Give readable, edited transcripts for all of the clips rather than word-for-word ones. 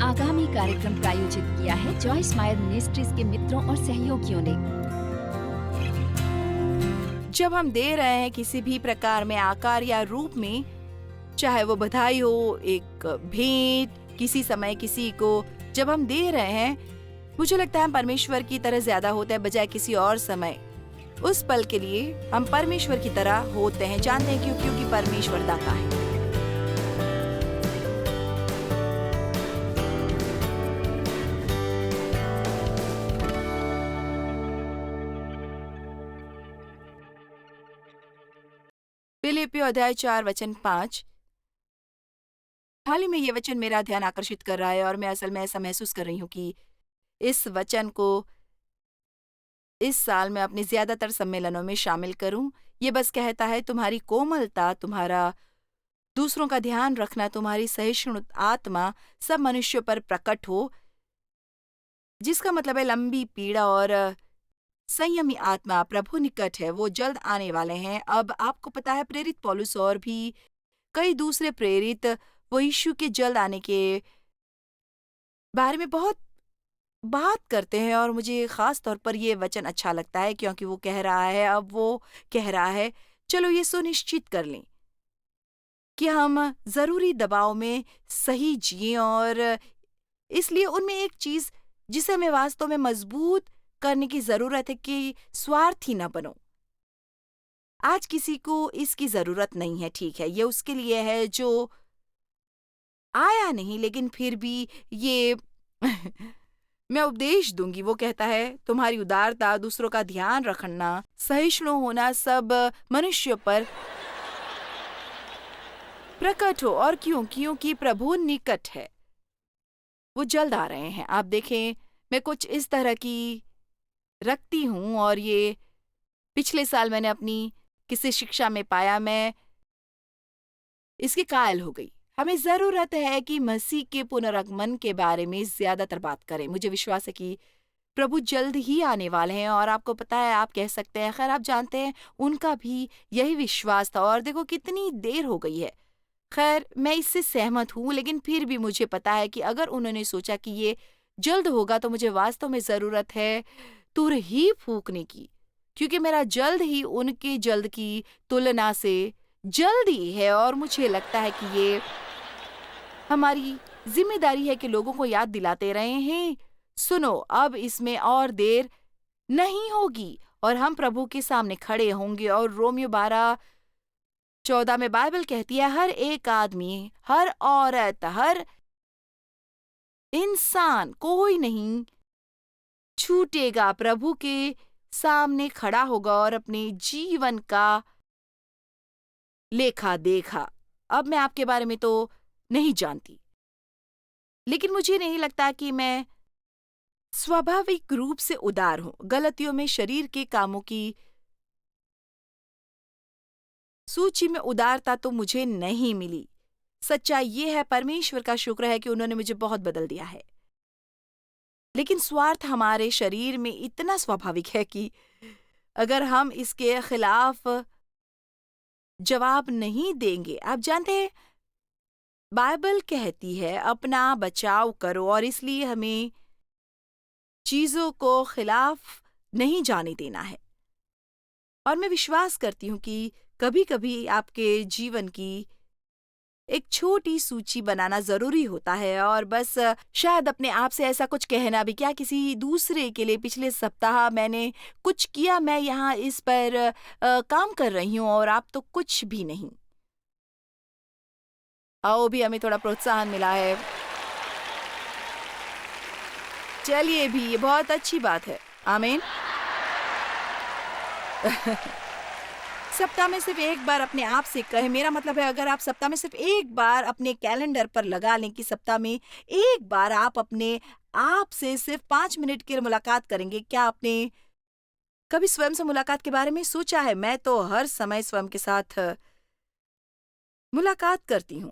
आगामी कार्यक्रम प्रायोजित किया है जॉयस मायर मिनिस्ट्रीज के मित्रों और सहयोगियों ने। जब हम दे रहे हैं किसी भी प्रकार में आकार या रूप में, चाहे वो बधाई हो, एक भेंट, किसी समय किसी को जब हम दे रहे हैं, मुझे लगता है हम परमेश्वर की तरह ज्यादा होते हैं बजाय किसी और समय। उस पल के लिए हम परमेश्वर की तरह होते हैं। जानते हैं क्यों? क्योंकि परमेश्वर दाता है। फिलिपियों अध्याय 4 वचन 5। हाल ही में ये वचन मेरा ध्यान आकर्षित कर रहा है और मैं असल में ऐसा महसूस कर रही हूँ कि इस वचन को इस साल मैं अपने ज्यादातर सम्मेलनों में शामिल करूं। ये बस कहता है तुम्हारी कोमलता, तुम्हारा दूसरों का ध्यान रखना, तुम्हारी सहिष्णु आत्मा सब मनुष्यों पर प्रकट हो, जिसका मतलब है लंबी पीड़ा और संयमी आत्मा प्रभु निकट है, वो जल्द आने वाले हैं। अब आपको पता है प्रेरित पौलुस और भी कई दूसरे प्रेरित वो यीशु के जल्द आने के बारे में बहुत बात करते हैं और मुझे खास तौर पर ये वचन अच्छा लगता है क्योंकि वो कह रहा है, अब वो कह रहा है, चलो ये सुनिश्चित कर लें कि हम जरूरी दबाव में सही जिएं और इसलिए उनमें एक चीज जिसे हमें वास्तव में मजबूत करने की जरूरत है कि स्वार्थी न बनो। आज किसी को इसकी जरूरत नहीं है, ठीक है, ये उसके लिए है जो आया नहीं, लेकिन फिर भी ये मैं उपदेश दूंगी। वो कहता है तुम्हारी उदारता, दूसरों का ध्यान रखना, सहिष्णु होना सब मनुष्यों पर प्रकट हो। और क्यों? क्योंकि प्रभु निकट है, वो जल्द आ रहे हैं। आप देखें, मैं कुछ इस तरह की रखती हूँ और ये पिछले साल मैंने अपनी किसी शिक्षा में पाया, मैं इसके कायल हो गई। हमें जरूरत है कि मसीह के पुनरागमन के बारे में ज्यादातर बात करें। मुझे विश्वास है कि प्रभु जल्द ही आने वाले हैं और आपको पता है, आप कह सकते हैं, खैर आप जानते हैं, उनका भी यही विश्वास था और देखो कितनी देर हो गई है। खैर मैं इससे सहमत हूँ, लेकिन फिर भी मुझे पता है कि अगर उन्होंने सोचा कि ये जल्द होगा तो मुझे वास्तव में जरूरत है तुर ही फूकने की, क्योंकि मेरा जल्द ही उनके जल्द की तुलना से जल्द ही है। और मुझे लगता है कि ये हमारी जिम्मेदारी है कि लोगों को याद दिलाते रहे हैं, सुनो अब इसमें और देर नहीं होगी और हम प्रभु के सामने खड़े होंगे। और रोमियो 12:14 में बाइबल कहती है, हर एक आदमी, हर औरत, हर इंसान, कोई नहीं छूटेगा, प्रभु के सामने खड़ा होगा और अपने जीवन का लेखा देखा। अब मैं आपके बारे में तो नहीं जानती, लेकिन मुझे नहीं लगता कि मैं स्वाभाविक रूप से उदार हूं। गलतियों में शरीर के कामों की सूची में उदारता तो मुझे नहीं मिली। सच्चाई ये है, परमेश्वर का शुक्र है कि उन्होंने मुझे बहुत बदल दिया है। लेकिन स्वार्थ हमारे शरीर में इतना स्वाभाविक है कि अगर हम इसके खिलाफ जवाब नहीं देंगे, आप जानते हैं बाइबल कहती है अपना बचाव करो, और इसलिए हमें चीजों को खिलाफ नहीं जाने देना है। और मैं विश्वास करती हूँ कि कभी-कभी आपके जीवन की एक छोटी सूची बनाना जरूरी होता है और बस शायद अपने आप से ऐसा कुछ कहना भी, क्या किसी दूसरे के लिए पिछले सप्ताह मैंने कुछ किया, मैं यहाँ इस पर काम कर रही हूँ और आप तो कुछ भी नहीं। आओ भी हमें थोड़ा प्रोत्साहन मिला है, चलिए भी, ये बहुत अच्छी बात है। आमीन। सप्ताह में सिर्फ एक बार अपने आप से कहें, मेरा मतलब है अगर आप सप्ताह में सिर्फ एक बार अपने कैलेंडर पर लगा लें कि सप्ताह में एक बार आप अपने आप से सिर्फ 5 मिनट की मुलाकात करेंगे। क्या आपने कभी स्वयं से मुलाकात के बारे में सोचा है? मैं तो हर समय स्वयं के साथ मुलाकात करती हूँ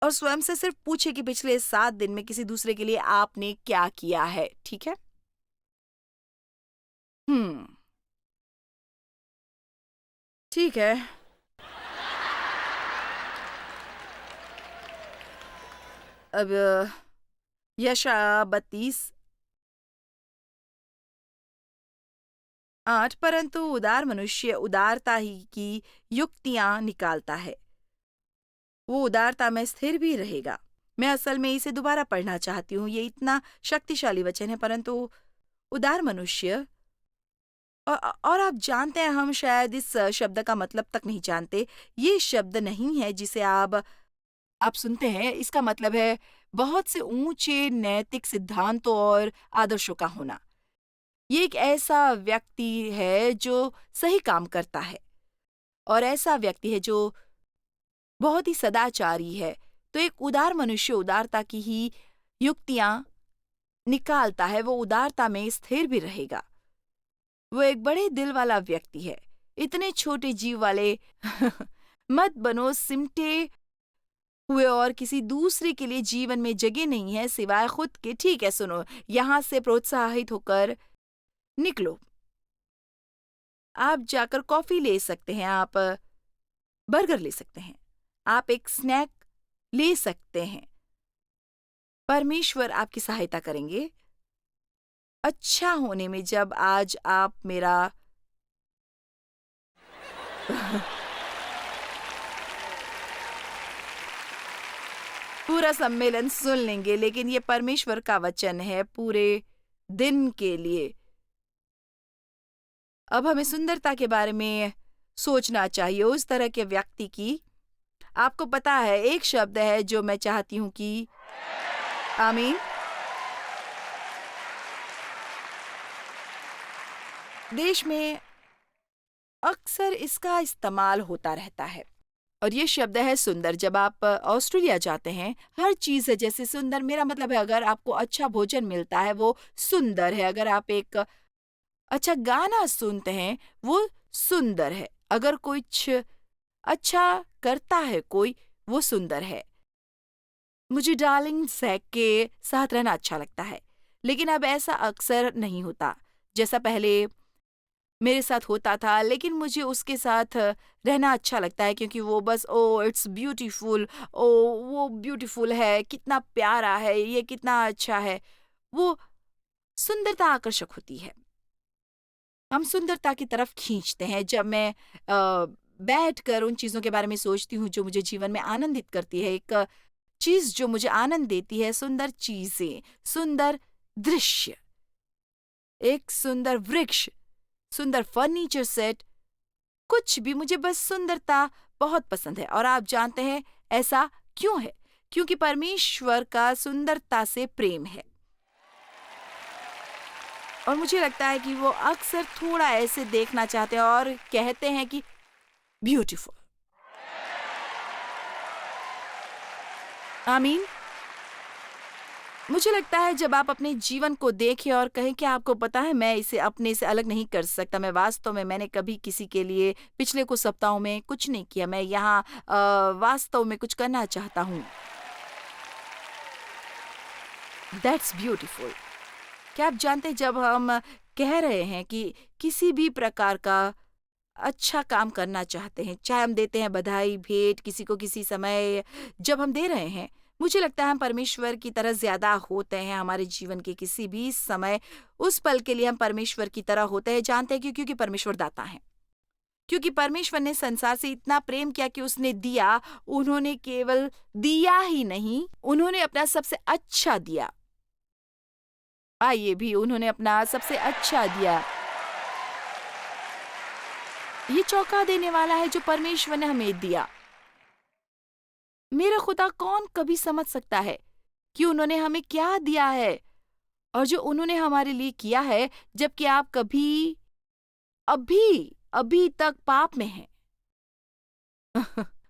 और स्वयं से सिर्फ पूछे कि पिछले 7 दिन में किसी दूसरे के लिए आपने क्या किया है। ठीक है? ठीक है। अब यशा 32:8 परंतु उदार मनुष्य उदारता ही की युक्तियां निकालता है, वो उदारता में स्थिर भी रहेगा। मैं असल में इसे दोबारा पढ़ना चाहती हूँ, ये इतना शक्तिशाली वचन है। परंतु उदार मनुष्य और आप जानते हैं, हम शायद इस शब्द का मतलब तक नहीं जानते। ये शब्द नहीं है जिसे आप सुनते हैं, इसका मतलब है बहुत से ऊंचे नैतिक सिद्धांतों और आदर्शों का होना। ये एक ऐसा व्यक्ति है जो सही काम करता है और ऐसा व्यक्ति है जो बहुत ही सदाचारी है। तो एक उदार मनुष्य उदारता की ही युक्तियां निकालता है, वो उदारता में स्थिर भी रहेगा। वो एक बड़े दिल वाला व्यक्ति है। इतने छोटे जीव वाले मत बनो सिमटे हुए और किसी दूसरे के लिए जीवन में जगह नहीं है सिवाय खुद के। ठीक है, सुनो, यहां से प्रोत्साहित होकर निकलो। आप जाकर कॉफी ले सकते हैं, आप बर्गर ले सकते हैं, आप एक स्नैक ले सकते हैं। परमेश्वर आपकी सहायता करेंगे अच्छा होने में। जब आज आप मेरा पूरा सम्मेलन सुन लेंगे, लेकिन ये परमेश्वर का वचन है पूरे दिन के लिए। अब हमें सुंदरता के बारे में सोचना चाहिए, उस तरह के व्यक्ति की। आपको पता है, एक शब्द है जो मैं चाहती हूं कि आमीन। देश में अक्सर इसका इस्तेमाल होता रहता है और ये शब्द है सुंदर। जब आप ऑस्ट्रेलिया जाते हैं, हर चीज है जैसे सुंदर। मेरा मतलब है, अगर आपको अच्छा भोजन मिलता है वो सुंदर है। अगर आप एक अच्छा गाना सुनते हैं वो सुंदर है। अगर कुछ अच्छा करता है कोई, वो सुंदर है। मुझे डार्लिंग जैक के साथ रहना अच्छा लगता है, लेकिन अब ऐसा अक्सर नहीं होता जैसा पहले मेरे साथ होता था। लेकिन मुझे उसके साथ रहना अच्छा लगता है क्योंकि वो बस ओ इट्स ब्यूटीफुल, ओ वो ब्यूटीफुल है, कितना प्यारा है, ये कितना अच्छा है। वो सुंदरता आकर्षक होती है, हम सुंदरता की तरफ खींचते हैं। जब मैं बैठकर उन चीज़ों के बारे में सोचती हूँ जो मुझे जीवन में आनंदित करती है, एक चीज़ जो मुझे आनंद देती है, सुंदर चीज़ें, सुंदर दृश्य, एक सुंदर वृक्ष, सुंदर फर्नीचर सेट, कुछ भी, मुझे बस सुंदरता बहुत पसंद है। और आप जानते हैं ऐसा क्यों है? क्योंकि परमेश्वर का सुंदरता से प्रेम है और मुझे लगता है कि वो अक्सर थोड़ा ऐसे देखना चाहते हैं और कहते हैं कि ब्यूटीफुल। आमीन। मुझे लगता है जब आप अपने जीवन को देखें और कहें कि आपको पता है, मैं इसे अपने से अलग नहीं कर सकता। मैं वास्तव में, मैंने कभी किसी के लिए पिछले कुछ सप्ताहों में कुछ नहीं किया। मैं यहाँ वास्तव में कुछ करना चाहता हूँ। That's beautiful. क्या आप जानते हैं, जब हम कह रहे हैं कि किसी भी प्रकार का अच्छा काम करना चाहते हैं, चाहे हम देते हैं बधाई, भेंट किसी को किसी समय, जब हम दे रहे हैं, मुझे लगता है हम परमेश्वर की तरह ज्यादा होते हैं। हमारे जीवन के किसी भी समय, उस पल के लिए हम परमेश्वर की तरह होते हैं। जानते हैं क्यों? क्योंकि परमेश्वर दाता है। क्योंकि परमेश्वर ने संसार से इतना प्रेम किया कि उसने दिया। उन्होंने केवल दिया ही नहीं, उन्होंने अपना सबसे अच्छा दिया। आइए भी, उन्होंने अपना सबसे अच्छा दिया। ये चौंका देने वाला है जो परमेश्वर ने हमें दिया। मेरा खुदा कौन कभी समझ सकता है कि उन्होंने हमें क्या दिया है और जो उन्होंने हमारे लिए किया है, जबकि आप कभी अभी अभी तक पाप में हैं।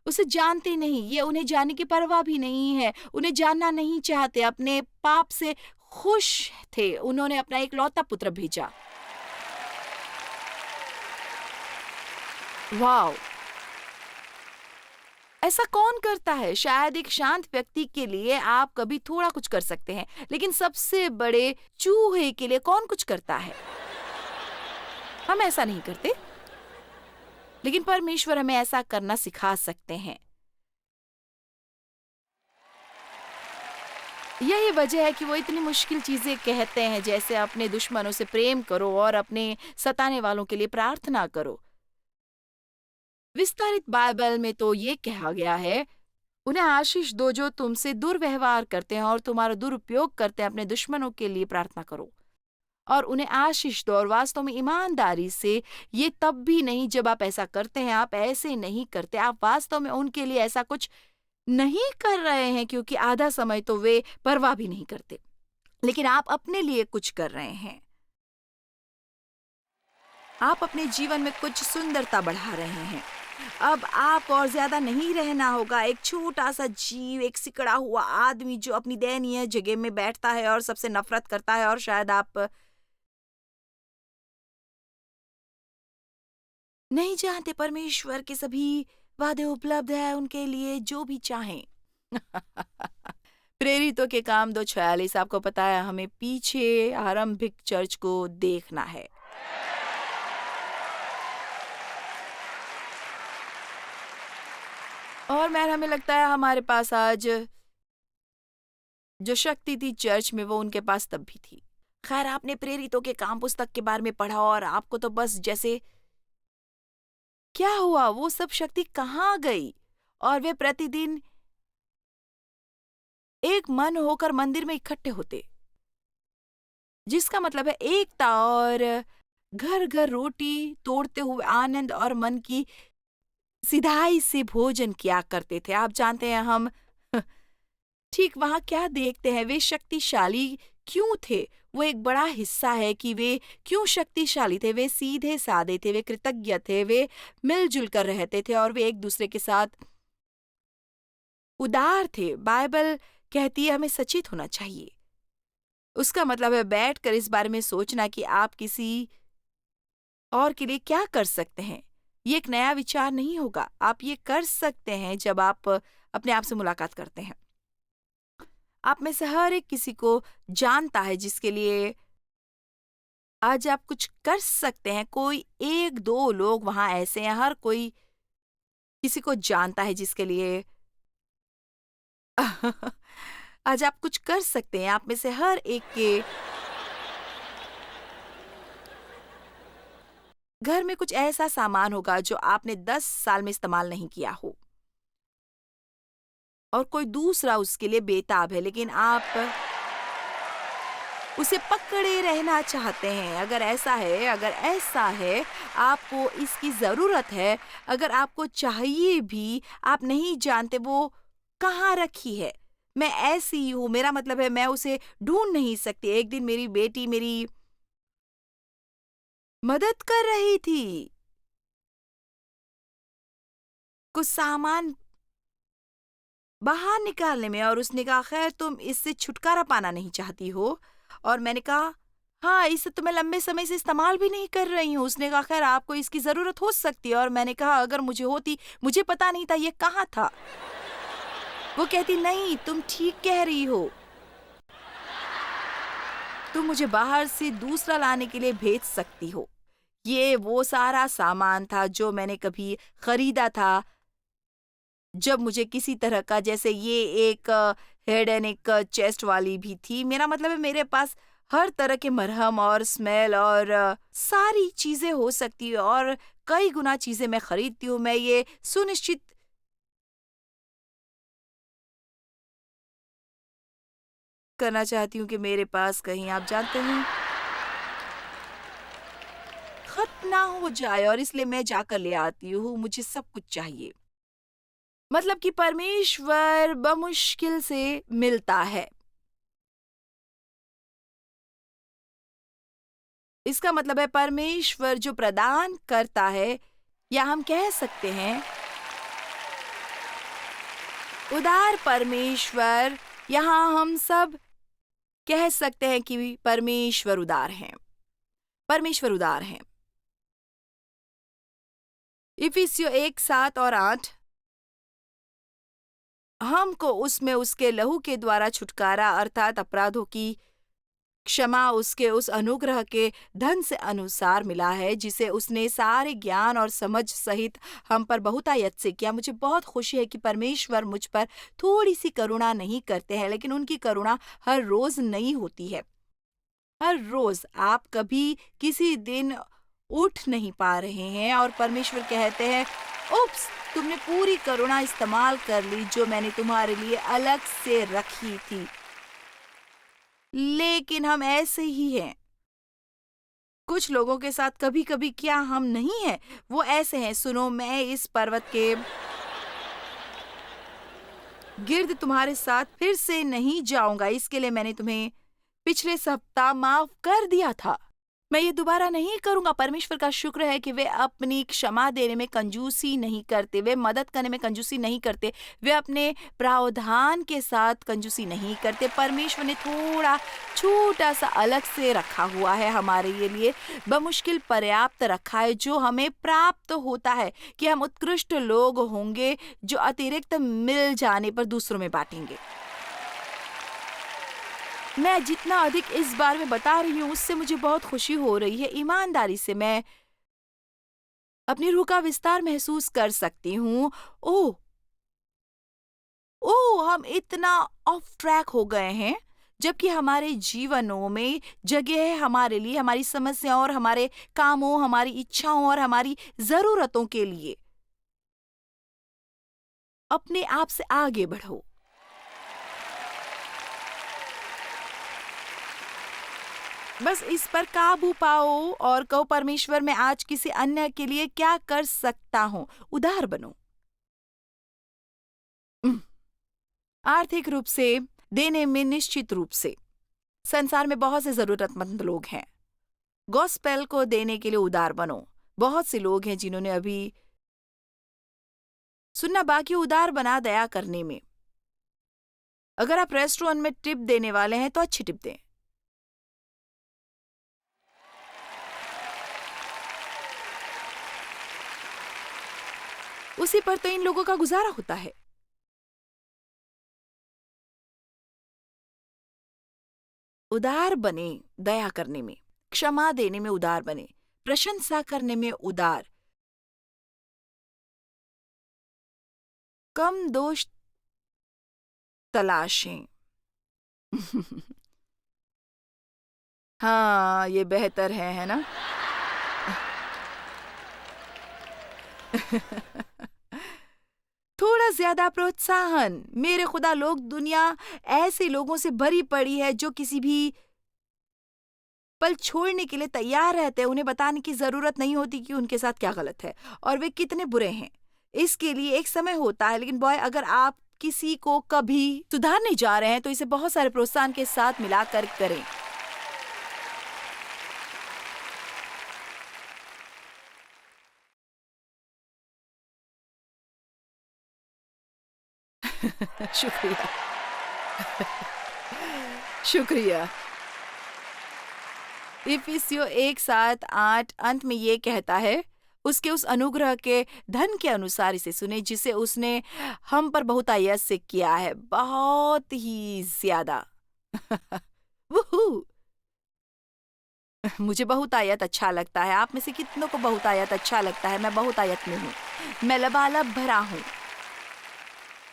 उसे जानते नहीं, ये उन्हें जानने की परवाह भी नहीं है, उन्हें जानना नहीं चाहते, अपने पाप से खुश थे। उन्होंने अपना एक लौता पुत्र भेजा। वाओ! ऐसा कौन करता है? शायद एक शांत व्यक्ति के लिए आप कभी थोड़ा कुछ कर सकते हैं, लेकिन सबसे बड़े चूहे के लिए कौन कुछ करता है? हम ऐसा नहीं करते, लेकिन परमेश्वर हमें ऐसा करना सिखा सकते हैं। यही वजह है कि वो इतनी मुश्किल चीजें कहते हैं, जैसे अपने दुश्मनों से प्रेम करो और अपने सताने वालों के लिए प्रार्थना करो। विस्तारित बाइबल में तो ये कहा गया है, उन्हें आशीष दो जो तुमसे दुर्व्यवहार करते हैं और तुम्हारा दुरुपयोग करते हैं, अपने दुश्मनों के लिए प्रार्थना करो और उन्हें आशीष दो। और वास्तव में ईमानदारी से ये तब भी नहीं जब आप ऐसा करते हैं, आप ऐसे नहीं करते, आप वास्तव में उनके लिए ऐसा कुछ नहीं कर रहे हैं, क्योंकि आधा समय तो वे परवाह भी नहीं करते, लेकिन आप अपने लिए कुछ कर रहे हैं। आप अपने जीवन में कुछ सुंदरता बढ़ा रहे हैं। अब आप और ज्यादा नहीं रहना होगा एक छोटा सा जीव, एक सिकड़ा हुआ आदमी जो अपनी दयनीय जगह में बैठता है और सबसे नफरत करता है। और शायद आप नहीं जानते परमेश्वर के सभी वादे उपलब्ध है उनके लिए जो भी चाहें। प्रेरितों के काम 2:46 आपको पता है, हमें पीछे आरंभिक चर्च को देखना है। और मैन हमें लगता है हमारे पास आज जो शक्ति थी चर्च में वो उनके पास तब भी थी। खैर, आपने प्रेरितों के काम पुस्तक के बारे में पढ़ा और आपको तो बस जैसे क्या हुआ, वो सब शक्ति कहाँ गई? और वे प्रतिदिन एक मन होकर मंदिर में इकट्ठे होते, जिसका मतलब है एकता, और घर घर रोटी तोड़ते हुए आनंद और मन की सिधाई से भोजन किया करते थे। आप जानते हैं हम ठीक वहां क्या देखते हैं, वे शक्तिशाली क्यों थे? वो एक बड़ा हिस्सा है कि वे क्यों शक्तिशाली थे। वे सीधे साधे थे, वे कृतज्ञ थे, वे मिलजुल कर रहते थे और वे एक दूसरे के साथ उदार थे। बाइबल कहती है हमें सचेत होना चाहिए। उसका मतलब है बैठकर इस बारे में सोचना कि आप किसी और के लिए क्या कर सकते हैं। ये एक नया विचार नहीं होगा। आप ये कर सकते हैं जब आप अपने आप से मुलाकात करते हैं। आप में से हर एक किसी को जानता है जिसके लिए आज आप कुछ कर सकते हैं। कोई एक दो लोग वहां ऐसे हैं, हर कोई किसी को जानता है जिसके लिए आज आप कुछ कर सकते हैं। आप में से हर एक के घर में कुछ ऐसा सामान होगा जो आपने 10 साल में इस्तेमाल नहीं किया हो और कोई दूसरा उसके लिए बेताब है, लेकिन आप उसे पकड़े रहना चाहते हैं। अगर ऐसा है, आपको इसकी जरूरत है, अगर आपको चाहिए भी, आप नहीं जानते वो कहाँ रखी है। मैं ऐसी ही हूं, मेरा मतलब है मैं उसे ढूंढ नहीं सकती। एक दिन मेरी बेटी मेरी मदद कर रही थी कुछ सामान बाहर निकालने में और उसने कहा, खैर तुम इससे छुटकारा पाना नहीं चाहती हो? और मैंने कहा, हाँ, इसे तो मैं लंबे समय से इस्तेमाल भी नहीं कर रही हूँ। उसने कहा, खैर आपको इसकी जरूरत हो सकती है। और मैंने कहा, अगर मुझे होती, मुझे पता नहीं था ये कहाँ था। वो कहती, नहीं तुम ठीक कह रही हो, तुम मुझे बाहर से दूसरा लाने के लिए भेज सकती हो। ये वो सारा सामान था जो मैंने कभी खरीदा था जब मुझे किसी तरह का, जैसे ये एक हेड एंड एक चेस्ट वाली भी थी। मेरा मतलब है मेरे पास हर तरह के मरहम और स्मेल और सारी चीजें हो सकती है और कई गुना चीजें मैं खरीदती हूँ। मैं ये सुनिश्चित करना चाहती हूँ कि मेरे पास कहीं, आप जानते हैं, खत्म ना हो जाए, और इसलिए मैं जाकर ले आती हूँ। मुझे सब कुछ चाहिए। मतलब कि परमेश्वर बमुश्किल से मिलता है। इसका मतलब है परमेश्वर जो प्रदान करता है, या हम कह सकते हैं उदार परमेश्वर। यहाँ हम सब कह सकते हैं कि परमेश्वर उदार हैं। परमेश्वर उदार हैं। इफिसियों 1:7-8 हमको उसमें उसके लहू के द्वारा छुटकारा, अर्थात अपराधों की क्षमा उसके उस अनुग्रह के धन से अनुसार मिला है जिसे उसने सारे ज्ञान और समझ सहित हम पर बहुतायत से किया। मुझे बहुत खुशी है कि परमेश्वर मुझ पर थोड़ी सी करुणा नहीं करते हैं, लेकिन उनकी करुणा हर रोज नई होती है। हर रोज आप कभी किसी दिन उठ नहीं पा रहे हैं और परमेश्वर कहते हैं, उप्स, तुमने पूरी करुणा इस्तेमाल कर ली जो मैंने तुम्हारे लिए अलग से रखी थी। लेकिन हम ऐसे ही हैं। कुछ लोगों के साथ कभी कभी क्या हम नहीं हैं? वो ऐसे हैं, सुनो, मैं इस पर्वत के गिर्द तुम्हारे साथ फिर से नहीं जाऊंगा। इसके लिए मैंने तुम्हें पिछले सप्ताह माफ कर दिया था। मैं ये दोबारा नहीं करूंगा। परमेश्वर का शुक्र है कि वे अपनी क्षमा देने में कंजूसी नहीं करते, वे मदद करने में कंजूसी नहीं करते, वे अपने प्रावधान के साथ कंजूसी नहीं करते। परमेश्वर ने थोड़ा छोटा सा अलग से रखा हुआ है हमारे लिए, बमुश्किल पर्याप्त रखा है, जो हमें प्राप्त होता है कि हम उत्कृष्ट लोग होंगे जो अतिरिक्त मिल जाने पर दूसरों में बांटेंगे। मैं जितना अधिक इस बारे में बता रही हूँ उससे मुझे बहुत खुशी हो रही है। ईमानदारी से मैं अपनी रूह का विस्तार महसूस कर सकती हूँ। ओह ओह, हम इतना ऑफ ट्रैक हो गए हैं, जबकि हमारे जीवनों में जगह है हमारे लिए, हमारी समस्याओं और हमारे कामों, हमारी इच्छाओं और हमारी जरूरतों के लिए। अपने आप से आगे बढ़ो। बस इस पर काबू पाओ और कहो, परमेश्वर, मैं आज किसी अन्य के लिए क्या कर सकता हूँ। उदार बनो। आर्थिक रूप से देने में निश्चित रूप से संसार में बहुत से जरूरतमंद लोग हैं। गॉस्पेल को देने के लिए उदार बनो। बहुत से लोग हैं जिन्होंने अभी सुनना बाकी, उदार बना दया करने में। अगर आप रेस्टोरेंट में टिप देने वाले हैं तो अच्छी टिप दें। उसी पर तो इन लोगों का गुजारा होता है। उदार बने, दया करने में, क्षमा देने में उदार बने, प्रशंसा करने में उदार, कम दोष तलाशें। हाँ, ये बेहतर है ना? थोड़ा ज्यादा प्रोत्साहन। मेरे खुदा, लोग, दुनिया ऐसे लोगों से भरी पड़ी है जो किसी भी पल छोड़ने के लिए तैयार रहते हैं। उन्हें बताने की जरूरत नहीं होती कि उनके साथ क्या गलत है और वे कितने बुरे हैं। इसके लिए एक समय होता है, लेकिन बॉय, अगर आप किसी को कभी सुधारने जा रहे हैं तो इसे बहुत सारे प्रोत्साहन के साथ मिलाकर करें। शुक्रिया। शुक्रिया। इफिसियों 1:7-8 अंत में ये कहता है, उसके उस अनुग्रह के धन के अनुसार इसे सुने जिसे उसने हम पर बहुतायत से किया है, बहुत ही ज्यादा। वूहू! मुझे बहुतायत अच्छा लगता है। आप में से कितनों को बहुतायत अच्छा लगता है? मैं बहुतायत में हूँ। मैं लबालब भरा हूँ,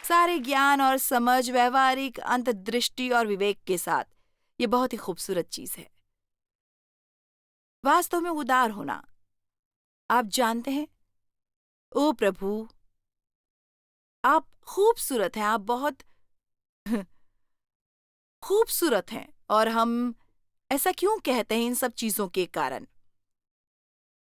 सारे ज्ञान और समझ, व्यवहारिक अंतर्दृष्टि और विवेक के साथ। ये बहुत ही खूबसूरत चीज है, वास्तव में उदार होना। आप जानते हैं, ओ प्रभु, आप खूबसूरत हैं, आप बहुत खूबसूरत हैं। और हम ऐसा क्यों कहते हैं? इन सब चीजों के कारण।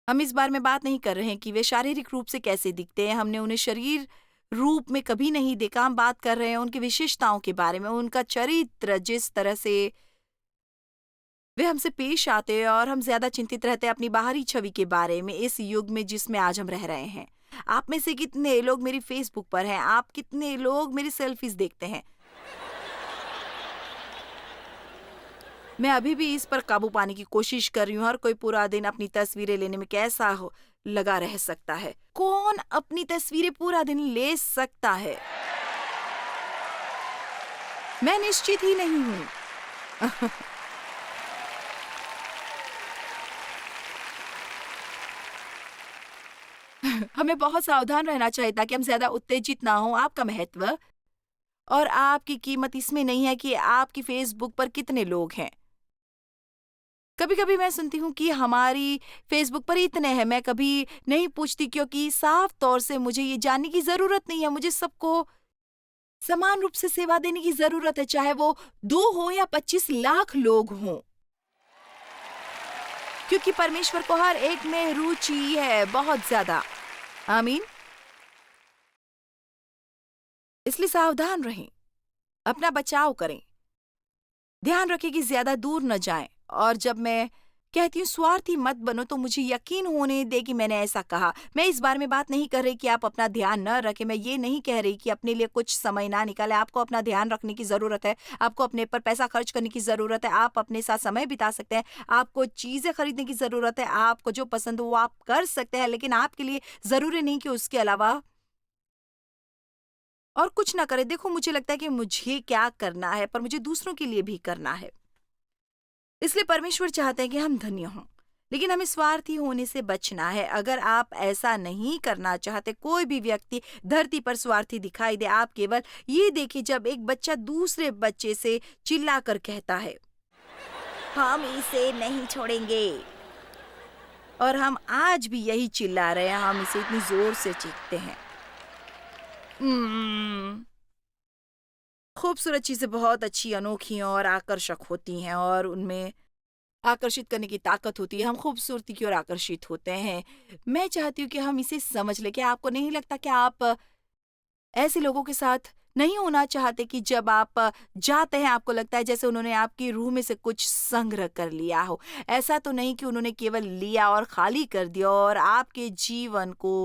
हम इस बारे में बात नहीं कर रहे हैं कि वे शारीरिक रूप से कैसे दिखते हैं। हमने उन्हें शरीर रूप में कभी नहीं देखा। हम बात कर रहे हैं उनकी विशेषताओं के बारे में, उनका चरित्र, जिस तरह से वे हमसे पेश आते हैं। और हम ज्यादा चिंतित रहते हैं अपनी बाहरी छवि के बारे में इस युग में जिसमें आज हम रह रहे हैं। आप में से कितने लोग मेरी फेसबुक पर हैं? आप कितने लोग मेरी सेल्फीज देखते हैं? मैं अभी भी इस पर काबू पाने की कोशिश कर रही हूँ। हर कोई पूरा दिन अपनी तस्वीरें लेने में कैसा लगा रह सकता है? कौन अपनी तस्वीरें पूरा दिन ले सकता है? मैं निश्चित ही नहीं हूँ। हमें बहुत सावधान रहना चाहिए ताकि हम ज़्यादा उत्तेजित ना हों। आपका महत्व और आपकी कीमत इसमें नहीं है कि आपकी फ़ेसबुक पर कितने लोग हैं। कभी-कभी मैं सुनती हूँ कि हमारी फ़ेसबुक पर इतने हैं, मैं कभी नहीं पूछती क्योंकि साफ़ तौर से मुझे ये जानने की ज़रूरत नहीं है। मुझे सबको समान रूप से सेवा देने की ज़रूरत है, चाहे वो 2 हो या 25 लाख लोग हों। क्योंकि परमेश्वर को हर एक में रुचि है, बहुत ज़्यादा। आमीन। इसलिए सावधान रहें, अपना बचाव करें। ध्यान रखें कि ज़्यादा दूर न जाएँ और जब मैं कहती हूँ स्वार्थी मत बनो तो मुझे यकीन होने दे कि मैंने ऐसा कहा। मैं इस बारे में बात नहीं कर रही कि आप अपना ध्यान न रखें, मैं ये नहीं कह रही कि अपने लिए कुछ समय ना निकालें। आपको अपना ध्यान रखने की ज़रूरत है, आपको अपने पर पैसा खर्च करने की ज़रूरत है, आप अपने साथ समय बिता सकते हैं, आपको चीज़ें खरीदने की ज़रूरत है, आपको जो पसंद हो वो आप कर सकते हैं, लेकिन आपके लिए ज़रूरी नहीं कि उसके अलावा और कुछ ना करें। देखो मुझे लगता है कि मुझे क्या करना है, पर मुझे दूसरों के लिए भी करना है। इसलिए परमेश्वर चाहते हैं कि हम धन्य हों, लेकिन हमें स्वार्थी होने से बचना है। अगर आप ऐसा नहीं करना चाहते, कोई भी व्यक्ति धरती पर स्वार्थी दिखाई दे, आप केवल ये देखिए जब एक बच्चा दूसरे बच्चे से चिल्लाकर कहता है, हम इसे नहीं छोड़ेंगे, और हम आज भी यही चिल्ला रहे हैं, हम इसे इतनी जोर से चीखते हैं। "उम्म, खूबसूरत चीज़ें बहुत अच्छी, अनोखी और आकर्षक होती हैं और उनमें आकर्षित करने की ताकत होती है, हम खूबसूरती की ओर आकर्षित होते हैं। मैं चाहती हूँ कि हम इसे समझ लें। क्या आपको नहीं लगता कि आप ऐसे लोगों के साथ नहीं होना चाहते कि जब आप जाते हैं आपको लगता है जैसे उन्होंने आपकी रूह में से कुछ संग्रह कर लिया हो। ऐसा तो नहीं कि उन्होंने केवल लिया और खाली कर दिया और आपके जीवन को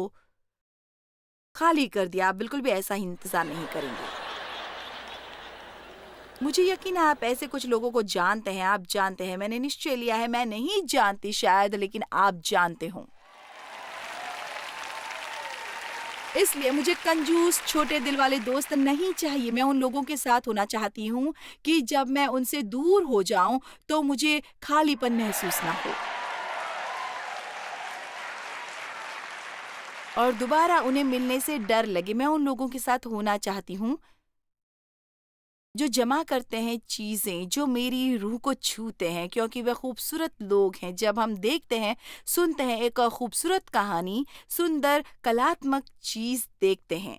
खाली कर दिया। आप बिल्कुल भी ऐसा ही इंतज़ार नहीं करेंगे। मुझे यकीन है आप ऐसे कुछ लोगों को जानते हैं, आप जानते हैं, मैंने निश्चय लिया है, मैं नहीं जानती शायद लेकिन आप जानते हो। इसलिए मुझे कंजूस, छोटे दिल वाले दोस्त नहीं चाहिए, मैं उन लोगों के साथ होना चाहती हूँ कि जब मैं उनसे दूर हो जाऊँ, तो मुझे खालीपन महसूस ना हो। और दोबारा उन्हें मिलने से डर लगे, मैं उन लोगों के साथ होना चाहती हूँ जो जमा करते हैं चीज़ें जो मेरी रूह को छूते हैं क्योंकि वे खूबसूरत लोग हैं। जब हम देखते हैं, सुनते हैं एक खूबसूरत कहानी, सुंदर कलात्मक चीज़ देखते हैं,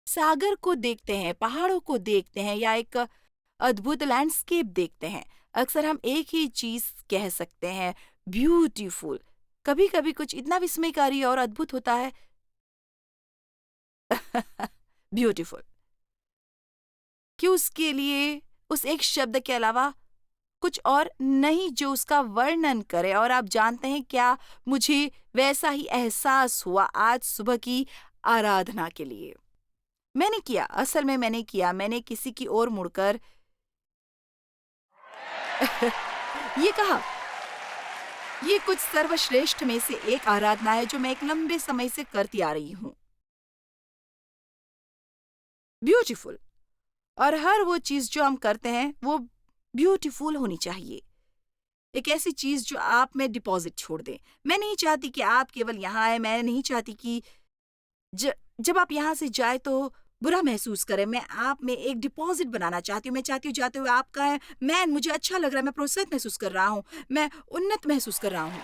सागर को देखते हैं, पहाड़ों को देखते हैं या एक अद्भुत लैंडस्केप देखते हैं, अक्सर हम एक ही चीज़ कह सकते हैं, ब्यूटीफुल। कभी-कभी कुछ इतना विस्मयकारी और अद्भुत होता है ब्यूटीफुल कि उसके लिए उस एक शब्द के अलावा कुछ और नहीं जो उसका वर्णन करे। और आप जानते हैं क्या, मुझे वैसा ही एहसास हुआ आज सुबह की आराधना के लिए। मैंने किया, असल में मैंने किया, मैंने किसी की ओर मुड़कर ये कहा, ये कुछ सर्वश्रेष्ठ में से एक आराधना है जो मैं एक लंबे समय से करती आ रही हूँ। ब्यूटीफुल। और हर वो चीज़ जो हम करते हैं वो ब्यूटीफुल होनी चाहिए। एक ऐसी चीज़ जो आप में डिपॉज़िट छोड़ दे। मैं नहीं चाहती कि आप केवल यहाँ आएँ, मैं नहीं चाहती कि ज जब आप यहाँ से जाएँ तो बुरा महसूस करें। मैं आप में एक डिपॉज़िट बनाना चाहती हूँ। मैं चाहती हूँ जाते हुए आप कहें, मैन मुझे अच्छा लग रहा है, मैं प्रोत्साहित महसूस कर रहा हूँ, मैं उन्नत महसूस कर रहा हूँ।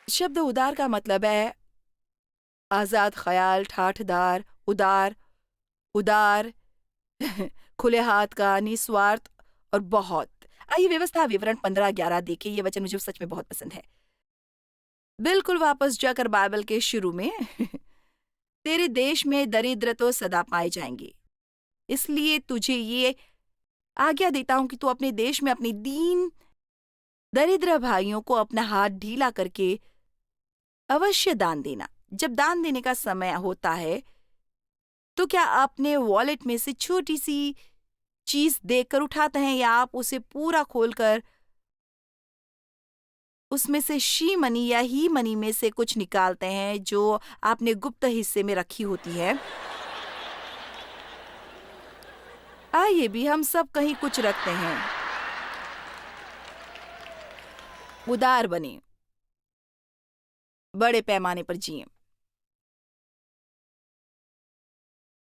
शब्द उदार का मतलब है आज़ाद ख़याल, ठाठदार, उदार, उदार खुले हाथ का, निस्वार्थ और बहुत। आइए व्यवस्था विवरण 15-11 देखें, ये वचन मुझे सच में बहुत पसंद है। बिल्कुल वापस जाकर बाइबल के शुरू में तेरे देश में दरिद्र तो सदा पाए जाएंगे, इसलिए तुझे ये आज्ञा देता हूँ कि तू अपने देश में अपने दीन दरिद्र भाइयों को अपना हाथ ढीला करके अवश्य दान देना। जब दान देने का समय होता है तो क्या अपने वॉलेट में से छोटी सी चीज देखकर उठाते हैं या आप उसे पूरा खोलकर उसमें से शी मनी या ही मनी में से कुछ निकालते हैं जो आपने गुप्त हिस्से में रखी होती है? आइए भी हम सब कहीं कुछ रखते हैं। उदार बने, बड़े पैमाने पर जिएं।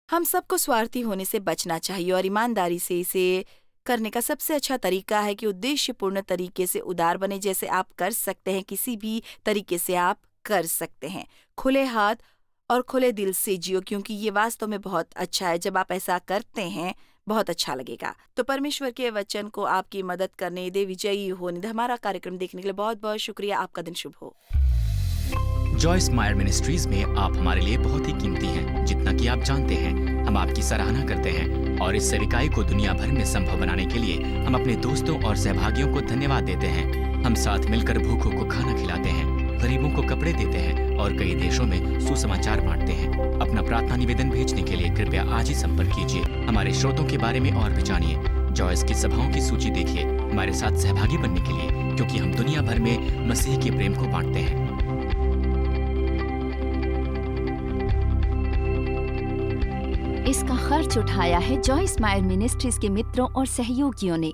हम सबको स्वार्थी होने से बचना चाहिए और ईमानदारी से इसे करने का सबसे अच्छा तरीका है कि उद्देश्यपूर्ण तरीके से उदार बने, जैसे आप कर सकते हैं, किसी भी तरीके से आप कर सकते हैं। खुले हाथ और खुले दिल से जियो, क्योंकि ये वास्तव में बहुत अच्छा है। जब आप ऐसा करते हैं बहुत अच्छा लगेगा। तो परमेश्वर के वचन को आपकी मदद करने दे विजयी होने दे। हमारा कार्यक्रम देखने के लिए बहुत बहुत शुक्रिया। आपका दिन शुभ हो। जॉयस मायर मिनिस्ट्रीज में आप हमारे लिए बहुत ही कीमती हैं, जितना कि आप जानते हैं। हम आपकी सराहना करते हैं और इस सेविकाई को दुनिया भर में संभव बनाने के लिए हम अपने दोस्तों और सहभागियों को धन्यवाद देते हैं। हम साथ मिलकर भूखों को खाना खिलाते हैं, गरीबों को कपड़े देते हैं और कई देशों में सुसमाचार बांटते हैं। अपना प्रार्थना निवेदन भेजने के लिए कृपया आज ही संपर्क कीजिए। हमारे स्रोतों के बारे में और भी जानिए। जॉयस की सभाओं की सूची देखिए हमारे साथ सहभागी बनने के लिए, क्योंकि हम दुनिया भर में मसीह के प्रेम को बांटते हैं। इसका खर्च उठाया है जॉयस मायर मिनिस्ट्रीज के मित्रों और सहयोगियों ने।